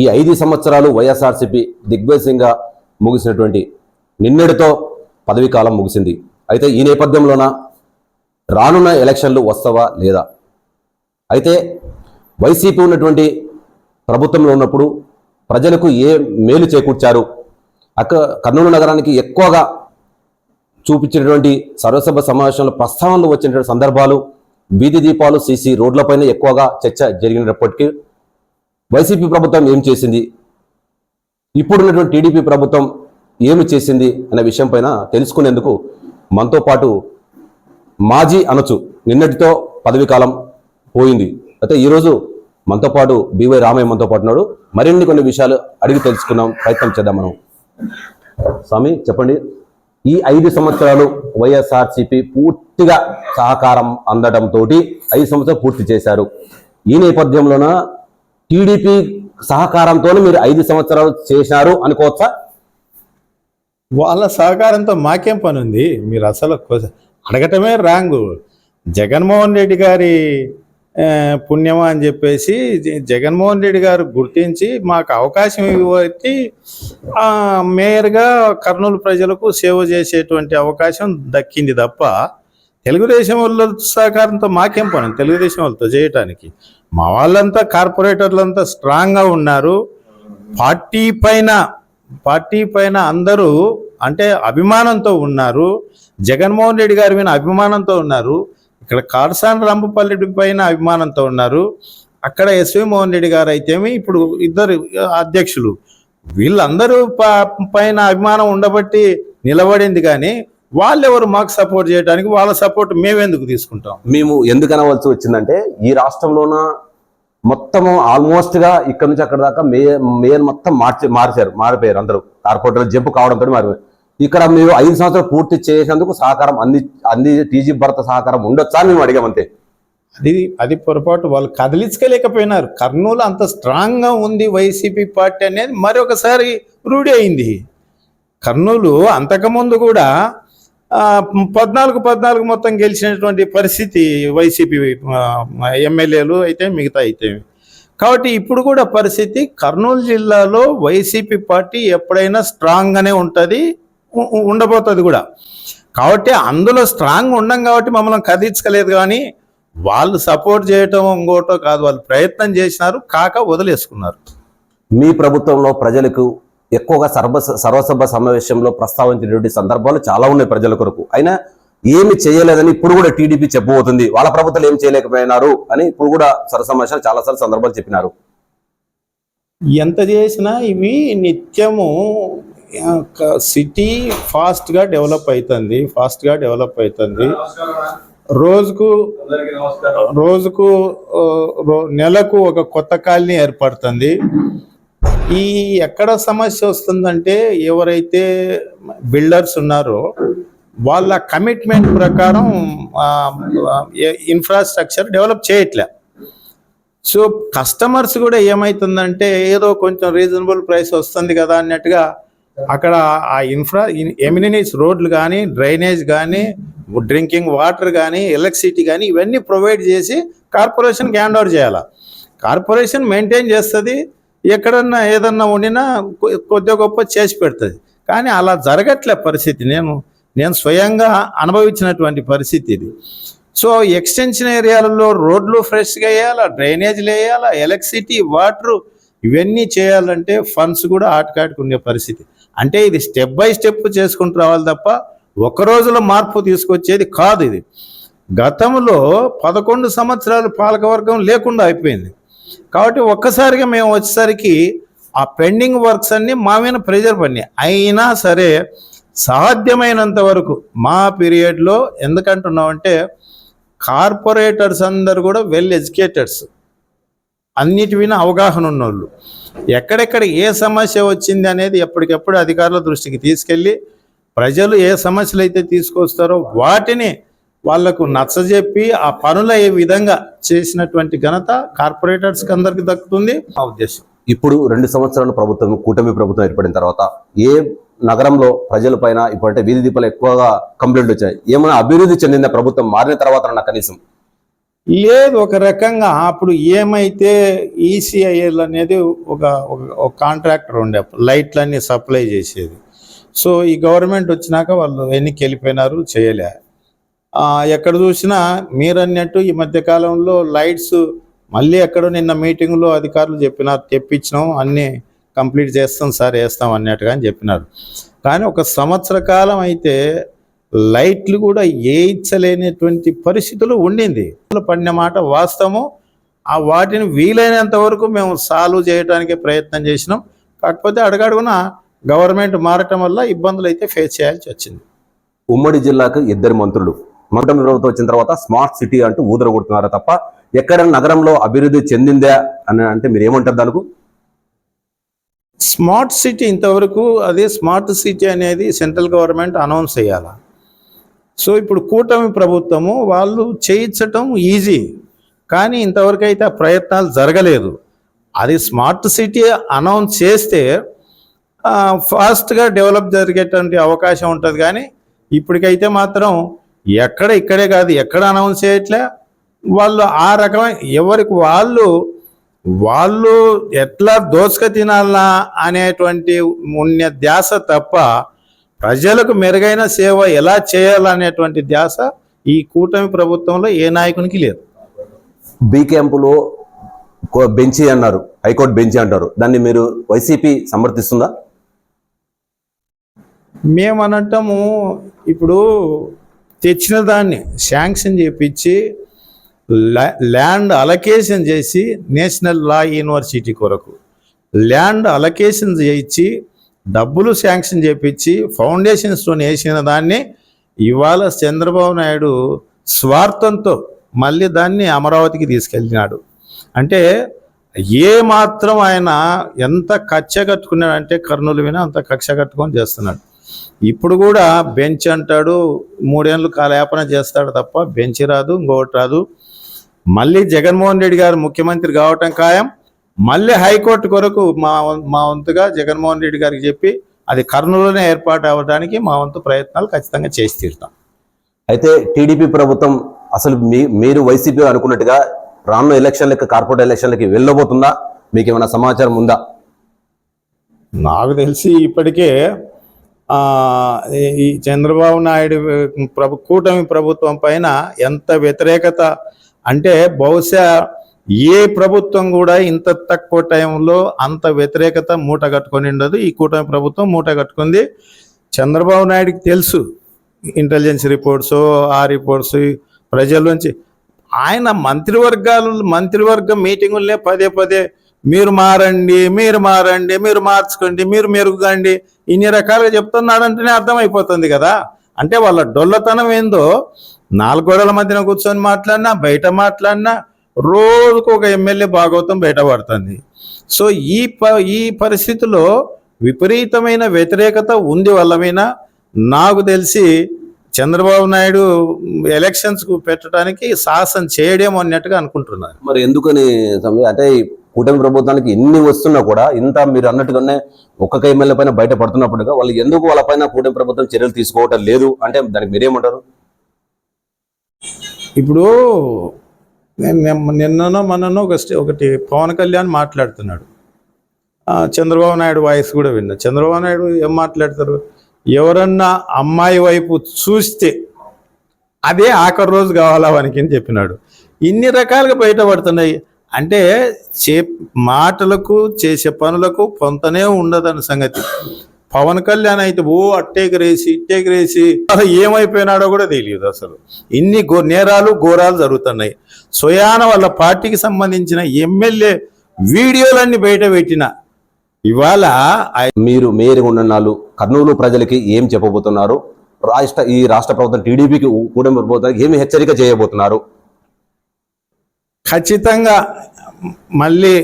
ఈ 5 సంవత్సరాలు వైఎస్ఆర్సీపీ దిగ్విజయంగా ముగిసినటువంటి నిన్నటితో పదవీ కాలం ముగిసింది. అయితే ఈ నేపథ్యంలోన రానున్న ఎలక్షన్లు వస్తావా లేదా? అయితే వైసీపీ ఉన్నటువంటి ప్రభుత్వంలో ఉన్నప్పుడు ప్రజలకు ఏ మేలు చేకూర్చారు? కర్నూలు నగరానికి ఎక్కువగా చూపించినటువంటి సర్వసభ సమావేశంలో ప్రస్తావనలు వచ్చినటువంటి సందర్భాలు, వీధి దీపాలు, సీసీ రోడ్లపైన ఎక్కువగా చర్చ జరిగినప్పటికీ వైసీపీ ప్రభుత్వం ఏం చేసింది, ఇప్పుడున్నటువంటి టీడీపీ ప్రభుత్వం ఏమి చేసింది అనే విషయం పైన తెలుసుకునేందుకు మనతో పాటు మాజీ అనొచ్చు, నిన్నటితో పదవీ కాలం పోయింది. అయితే ఈరోజు మనతో పాటు బివై రామయ్య మనతో పాటు ఉన్నాడు. మరిన్ని కొన్ని విషయాలు అడిగి తెలుసుకున్నాం, ప్రయత్నం చేద్దాం మనం. స్వామి చెప్పండి, ఈ 5 సంవత్సరాలు వైఎస్ఆర్సీపీ పూర్తిగా సహకారం అందడంతో 5 సంవత్సరాలు పూర్తి చేశారు. ఈ నేపథ్యంలోన టీడీపీ సహకారంతో మీరు 5 సంవత్సరాలు చేశారు అనుకోవచ్చా? వాళ్ళ సహకారంతో మాకేం పని ఉంది? మీరు అసలు అడగటమే రాంగు. జగన్మోహన్ రెడ్డి గారి పుణ్యమా అని చెప్పేసి జగన్మోహన్ రెడ్డి గారు గుర్తించి మాకు అవకాశం ఇవ్వబట్టి మేయర్గా కర్నూలు ప్రజలకు సేవ చేసేటువంటి అవకాశం దక్కింది తప్ప తెలుగుదేశం వాళ్ళ సహకారంతో మాకేం పని తెలుగుదేశం వాళ్ళతో చేయటానికి. మా వాళ్ళంతా కార్పొరేటర్లంతా స్ట్రాంగ్గా ఉన్నారు. పార్టీ పైన అందరూ అంటే అభిమానంతో ఉన్నారు. జగన్మోహన్ రెడ్డి గారి మీద అభిమానంతో ఉన్నారు. ఇక్కడ కాడసాని రంభపల్లి పైన అభిమానంతో ఉన్నారు. అక్కడ ఎస్వి మోహన్ రెడ్డి గారు అయితేమి ఇప్పుడు ఇద్దరు అధ్యక్షులు, వీళ్ళందరూ పైన అభిమానం ఉండబట్టి నిలబడింది. కానీ వాళ్ళెవరు మాకు సపోర్ట్ చేయడానికి? వాళ్ళ సపోర్ట్ మేమెందుకు తీసుకుంటాం? మేము ఎందుకు అనవలసి వచ్చిందంటే, ఈ రాష్ట్రంలోన మొత్తము ఆల్మోస్ట్గా ఇక్కడ నుంచి అక్కడ దాకా మేయర్ మొత్తం మారిపోయారు. అందరూ కార్పొరేటర్లు జంపు కావడంతో మారిపోయారు. ఇక్కడ మీరు 5 సంవత్సరాలు పూర్తి చేసేందుకు సహకారం అన్ని టీజీ భర్త సహకారం ఉండొచ్చా అని మేము అడిగామంతే. అది పొరపాటు. వాళ్ళు కదిలించలేకపోయినారు. కర్నూలు అంత స్ట్రాంగ్గా ఉంది వైసీపీ పార్టీ అనేది మరొకసారి రూఢి అయింది. కర్నూలు అంతకుముందు కూడా 14 మొత్తం గెలిచినటువంటి పరిస్థితి వైసీపీ ఎమ్మెల్యేలు అయితే మిగతా అయితే. కాబట్టి ఇప్పుడు కూడా పరిస్థితి కర్నూలు జిల్లాలో వైసీపీ పార్టీ ఎప్పుడైనా స్ట్రాంగ్గానే ఉంటుంది, ఉండబోతుంది కూడా. కాబట్టి అందులో స్ట్రాంగ్ ఉండం కాబట్టి మమ్మల్ని కదిలించలేదు. కానీ వాళ్ళు సపోర్ట్ చేయటం ఇంకోటో కాదు, వాళ్ళు ప్రయత్నం చేసినారు, కాక వదిలేసుకున్నారు. మీ ప్రభుత్వంలో ప్రజలకు ఎక్కువగా సర్వసభ సమావేశంలో ప్రస్తావించినటువంటి సందర్భాలు చాలా ఉన్నాయి ప్రజల కొరకు. అయినా ఏమి చేయలేదని ఇప్పుడు కూడా టీడీపీ చెప్పబోతుంది. వాళ్ళ ప్రభుత్వాలు ఏం చేయలేకపోయినారు అని ఇప్పుడు కూడా సర్వసమావేశాలు చాలాసార్లు సందర్భాలు చెప్పినారు. ఎంత చేసినా ఇవి నిత్యము సిటీ ఫాస్ట్గా డెవలప్ అవుతుంది. రోజుకు నెలకు ఒక కొత్త కాలనీ ఏర్పడుతుంది. ఈ ఎక్కడ సమస్య వస్తుందంటే, ఎవరైతే బిల్డర్స్ ఉన్నారో వాళ్ళ కమిట్మెంట్ ప్రకారం ఇన్ఫ్రాస్ట్రక్చర్ డెవలప్ చేయట్లే. సో కస్టమర్స్ కూడా ఏమవుతుందంటే, ఏదో కొంచెం రీజనబుల్ ప్రైస్ వస్తుంది కదా అన్నట్టుగా అక్కడ ఆ ఎమ్యూనిటీస్ రోడ్లు కానీ, డ్రైనేజ్ కానీ, డ్రింకింగ్ వాటర్ కానీ, ఎలక్ట్రిసిటీ కానీ ఇవన్నీ ప్రొవైడ్ చేసి కార్పొరేషన్కి హ్యాండ్ ఓవర్ చేయాలి. కార్పొరేషన్ మెయింటైన్ చేస్తుంది, ఎక్కడన్నా ఏదన్నా ఉండినా కొద్దిగా గొప్ప చేసి పెడుతుంది. కానీ అలా జరగట్లే పరిస్థితి. నేను స్వయంగా అనుభవించినటువంటి పరిస్థితి ఇది. సో ఎక్స్టెన్షన్ ఏరియాలలో రోడ్లు ఫ్రెష్గా వేయాలా, డ్రైనేజ్లు వేయాలా, ఎలక్ట్రిసిటీ, వాటరు ఇవన్నీ చేయాలంటే ఫండ్స్ కూడా ఆటకాటికి ఉండే పరిస్థితి. అంటే ఇది స్టెప్ బై స్టెప్ చేసుకుంటూ రావాలి తప్ప ఒక రోజులో మార్పు తీసుకొచ్చేది కాదు. ఇది గతంలో 11 సంవత్సరాలు పాలకవర్గం లేకుండా అయిపోయింది. కాబట్టి ఒక్కసారిగా మేము వచ్చేసరికి ఆ పెండింగ్ వర్క్స్ అన్నీ మా మీద ప్రెజర్ పడినాయి. అయినా సరే సాధ్యమైనంత వరకు మా పీరియడ్లో, ఎందుకంటున్నామంటే కార్పొరేటర్స్ అందరు కూడా వెల్ ఎడ్యుకేటెడ్స్, అన్నిటి మీద అవగాహన ఉన్నోళ్ళు, ఎక్కడెక్కడ ఏ సమస్య వచ్చింది అనేది ఎప్పటికెప్పుడు అధికారుల దృష్టికి తీసుకెళ్ళి ప్రజలు ఏ సమస్యలు అయితే తీసుకొస్తారో వాటిని వాళ్లకు నచ్చజెప్పి ఆ పనులయ్యే విధంగా చేసినటువంటి ఘనత కార్పొరేటర్స్కి అందరికి దక్కుతుంది ఆ ఉద్దేశం. ఇప్పుడు 2 సంవత్సరాలు ప్రభుత్వం, కూటమి ప్రభుత్వం ఏర్పడిన తర్వాత ఏ నగరంలో ప్రజల పైన ఇప్పుడంటే వీధి దీపాలు ఎక్కువగా కంప్లైంట్లు వచ్చాయి? ఏమైనా అభివృద్ధి చెందిన ప్రభుత్వం మారిన తర్వాత కనీసం లేదు, ఒక రకంగా అప్పుడు ఏమైతే ఈసీఐఎల్ అనేది ఒక కాంట్రాక్టర్ ఉండే లైట్లన్నీ సప్లై చేసేది. సో ఈ గవర్నమెంట్ వచ్చినాక వాళ్ళు ఎన్నికి వెళ్ళిపోయినారు, చేయలే. ఎక్కడ చూసినా మీరు అన్నట్టు ఈ మధ్య కాలంలో లైట్స్ మళ్ళీ ఎక్కడో నిన్న మీటింగ్లో అధికారులు చెప్పినారు, తెప్పించినాం, అన్నీ కంప్లీట్ చేస్తాం సార్, వేస్తాం అన్నట్టుగా అని చెప్పినారు. కానీ ఒక సంవత్సర కాలం అయితే లైట్లు కూడా వేయించలేనటువంటి పరిస్థితులు ఉండింది. పడిన మాట వాస్తవము. వాటిని వీలైనంత వరకు మేము సాల్వ్ చేయడానికి ప్రయత్నం చేసినాం. కాకపోతే అడుగడుగున గవర్నమెంట్ మారటం వల్ల ఇబ్బందులు అయితే ఫేస్ చేయాల్సి వచ్చింది. ఉమ్మడి జిల్లాకు 2 మంత్రులు, మంత్రుల ప్రభుత్వం వచ్చిన తర్వాత స్మార్ట్ సిటీ అంటూ ఊదరగొడుతున్నారు తప్ప ఎక్కడ నగరంలో అభివృద్ధి చెందిందా అని అంటే మీరు ఏమంటారు దానికి? స్మార్ట్ సిటీ ఇంతవరకు అదే స్మార్ట్ సిటీ అనేది సెంట్రల్ గవర్నమెంట్ అనౌన్స్ చేయాలి. సో ఇప్పుడు కూటమి ప్రభుత్వము వాళ్ళు చేయించటం ఈజీ, కానీ ఇంతవరకు అయితే ఆ ప్రయత్నాలు జరగలేదు. అది స్మార్ట్ సిటీ అనౌన్స్ చేస్తే ఫాస్ట్గా డెవలప్ జరిగేటువంటి అవకాశం ఉంటుంది. కానీ ఇప్పటికైతే మాత్రం ఇక్కడే కాదు, ఎక్కడ అనౌన్స్ చేయట్లే. వాళ్ళు ఆ రకమైన ఎవరికి వాళ్ళు ఎట్లా దోసుక తినాలా అనేటువంటి ధ్యాస తప్ప ప్రజలకు మెరుగైన సేవ ఎలా చేయాలనేటువంటి ధ్యాస ఈ కూటమి ప్రభుత్వంలో ఏ నాయకునికి లేదు. బి క్యాంపులో బెంచి అన్నారు, హైకోర్టు బెంచి అంటారు, దాన్ని మీరు వైసీపీ సమర్థిస్తుందా? మేమనటము ఇప్పుడు తెచ్చిన దాన్ని శాంక్షన్ చేపించి ల్యాండ్ అలొకేషన్ చేసి నేషనల్ లా యూనివర్సిటీ కొరకు ల్యాండ్ అలొకేషన్ చేయించి డబ్బులు శాంక్షన్ చేపించి ఫౌండేషన్ స్టోన్ వేసిన దాన్ని ఇవాళ చంద్రబాబు నాయుడు స్వార్థంతో మళ్ళీ దాన్ని అమరావతికి తీసుకెళ్ళినాడు. అంటే ఏ మాత్రం ఆయన ఎంత కక్ష కట్టుకున్నాడంటే కర్నూలు విన అంత కక్ష కట్టుకొని చేస్తున్నాడు. ఇప్పుడు కూడా బెంచ్ అంటాడు, 3 ఏళ్ళు కాలయాపన చేస్తాడు తప్ప బెంచ్ రాదు, ఇంకోటి రాదు. మళ్ళీ జగన్మోహన్ రెడ్డి గారు ముఖ్యమంత్రి కావటం ఖాయం. మళ్ళీ హైకోర్టు కొరకు మా వంతుగా జగన్మోహన్ రెడ్డి గారికి చెప్పి అది కర్నూలులోనే ఏర్పాటు అవ్వడానికి మా వంతు ప్రయత్నాలు ఖచ్చితంగా చేసి తీరుతాం. అయితే టీడీపీ ప్రభుత్వం అసలు మీరు వైసీపీ అనుకున్నట్టుగా రానున్న ఎలక్షన్లకి, కార్పొరేట్ ఎలక్షన్లకి వెళ్ళబోతుందా? మీకు ఏమైనా సమాచారం ఉందా? నాకు తెలిసి ఇప్పటికే ఈ చంద్రబాబు నాయుడు కూటమి ప్రభుత్వం పైన ఎంత వ్యతిరేకత అంటే బహుశా ఏ ప్రభుత్వం కూడా ఇంత తక్కువ టైంలో అంత వ్యతిరేకత మూట కట్టుకొని ఉండదు. ఈ కూటమి ప్రభుత్వం మూట కట్టుకుంది. చంద్రబాబు నాయుడికి తెలుసు ఇంటెలిజెన్స్ రిపోర్ట్స్, ఆ రిపోర్ట్స్ ప్రజల నుంచి. ఆయన మంత్రివర్గ మీటింగులనే పదే మీరు మారండి, మీరు మార్చుకోండి, మీరు మెరుగుగండి, ఇన్ని రకాలుగా చెప్తున్నాడంటేనే అర్థమైపోతుంది కదా. అంటే వాళ్ళ డొల్లతనం ఏందో 4 గోడల మధ్యన కూర్చొని మాట్లాడినా, బయట మాట్లాడినా రోజుకు ఒక ఎమ్మెల్యే భాగవతం బయటపడుతుంది. సో ఈ పరిస్థితిలో విపరీతమైన వ్యతిరేకత ఉంది వాళ్ళ మీద. నాకు తెలిసి చంద్రబాబు నాయుడు ఎలక్షన్స్కు పెట్టడానికి సాహసం చేయడేమో అన్నట్టుగా అనుకుంటున్నారు. మరి ఎందుకని అంటే కూటమి ప్రభుత్వానికి ఎన్ని వస్తున్నా కూడా ఇంత మీరు అన్నట్టుగానే ఒక్కొక్క ఎమ్మెల్యే పైన బయట పడుతున్నప్పుడుగా వాళ్ళు ఎందుకు వాళ్ళ పైన కూటమి ప్రభుత్వం చర్యలు తీసుకోవటం లేదు అంటే దానికి మీరేమంటారు? ఇప్పుడు నిన్ననో మొన్ననో ఒకటి పవన్ కళ్యాణ్ మాట్లాడుతున్నాడు, చంద్రబాబు నాయుడు వాయిస్ కూడా విన్నా. చంద్రబాబు నాయుడు ఏం మాట్లాడతారు, ఎవరన్నా అమ్మాయి వైపు చూస్తే అదే ఆఖరి రోజు కావాలా వానికి అని చెప్పినాడు. ఇన్ని రకాలుగా బయటపడుతున్నాయి. అంటే మాటలకు చేసే పనులకు పొంతనే ఉండదన్న సంగతి. పవన్ కళ్యాణ్ అయితే ఇట్టేకరేసి అసలు ఏమైపోయినాడో కూడా తెలియదు. అసలు ఇన్ని నేరాలు ఘోరాలు జరుగుతున్నాయి. స్వయాన వాళ్ళ పార్టీకి సంబంధించిన ఎమ్మెల్యే వీడియోలన్నీ బయట పెట్టిన ఇవాళ మీరు మేయర్గా ఉన్న నాళ్ళు కర్నూలు ప్రజలకి ఏం చెప్పబోతున్నారు? ఈ రాష్ట్ర ప్రభుత్వం టీడీపీకి కూటమి ప్రభుత్వానికి ఏమి హెచ్చరిక చేయబోతున్నారు? ఖచ్చితంగా మళ్ళీ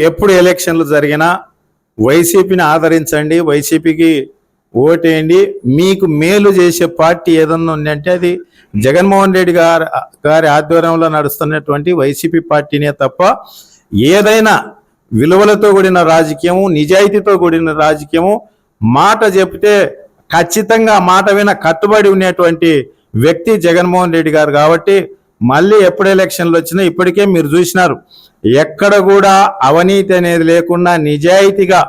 ఎప్పుడు ఎలక్షన్లు జరిగినా వైసీపీని ఆదరించండి, వైసీపీకి ఓటేయండి. మీకు మేలు చేసే పార్టీ ఏదన్నా ఉందంటే అది జగన్మోహన్ రెడ్డి గారి ఆధ్వర్యంలో నడుస్తున్నటువంటి వైసీపీ పార్టీనే తప్ప ఏదైనా విలువలతో కూడిన రాజకీయము, నిజాయితీతో కూడిన రాజకీయము, మాట చెప్తే ఖచ్చితంగా మాట విన కట్టుబడి ఉన్నటువంటి వ్యక్తి జగన్మోహన్ రెడ్డి గారు. కాబట్టి మళ్ళీ ఎప్పుడు ఎలక్షన్లు వచ్చినా ఇప్పటికే మీరు చూసినారు, ఎక్కడ కూడా అవినీతి అనేది లేకుండా నిజాయితీగా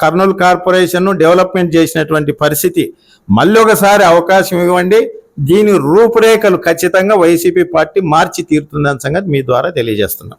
కర్నూలు కార్పొరేషన్ డెవలప్మెంట్ చేసినటువంటి పరిస్థితి. మళ్ళీ ఒకసారి అవకాశం ఇవ్వండి, దీని రూపురేఖలు ఖచ్చితంగా వైసీపీ పార్టీ మార్చి తీరుతుందన్న సంగతి మీ ద్వారా తెలియజేస్తున్నాం.